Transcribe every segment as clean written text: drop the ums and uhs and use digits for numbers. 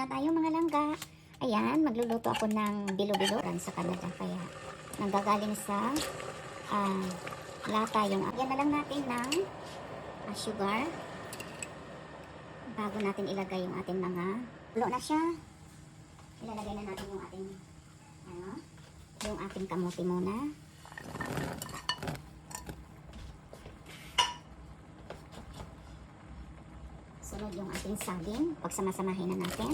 Tayo mga langga. Ayan, magluluto ako ng bilo-bilo sa Canada. Kaya nanggagaling sa lata yung. Yan na lang natin ng sugar bago natin ilagay yung ating mga luto na siya. Ilalagay na natin yung ating yung ating kamuti muna. Sunod yung ating saging. Pagsama-samahin na natin.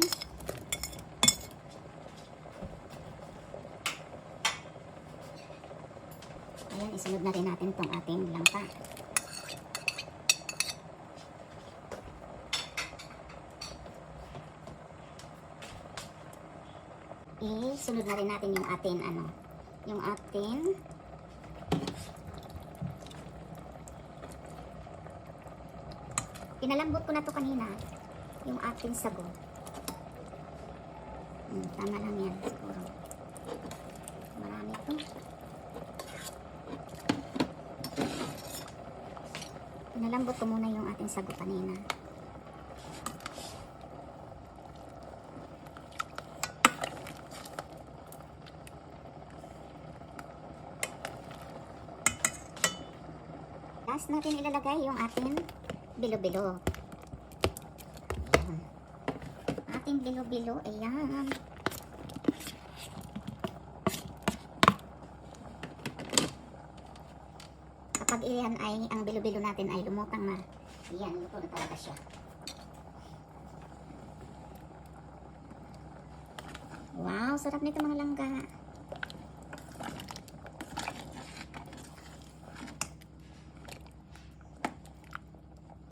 Ayan, isunod na rin natin itong ating langka. Isunod na rin natin yung ating yung ating pinalambot ko na to kanina, yung ating sago. Tama lang yan siguro. Marami to. Pinalambot ko muna yung ating sago kanina. Last natin ilalagay yung ating bilo-bilo. Ayan. Ating bilo-bilo, ayan. Kapag iyan ay, ang bilo-bilo natin ay lumutang na, ayan, luto na talaga siya. Wow, sarap nito mga langga.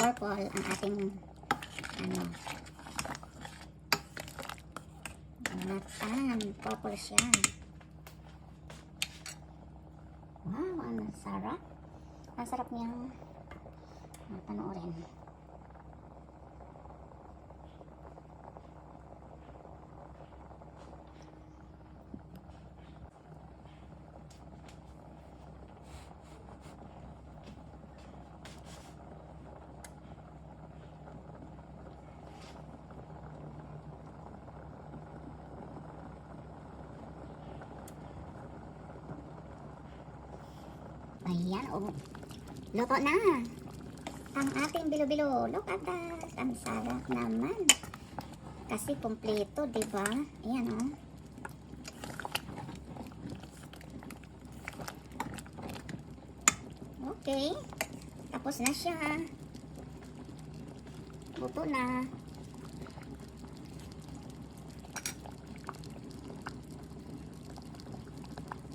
Purple ang ating natan, purple siya. Wow, ang sarap. Ang sarap niyang panoorin. Ayan, luto na ang ating bilo-bilo. Look at that, ang sarap naman kasi kompleto, diba? Ayan okay, tapos na siya, luto na.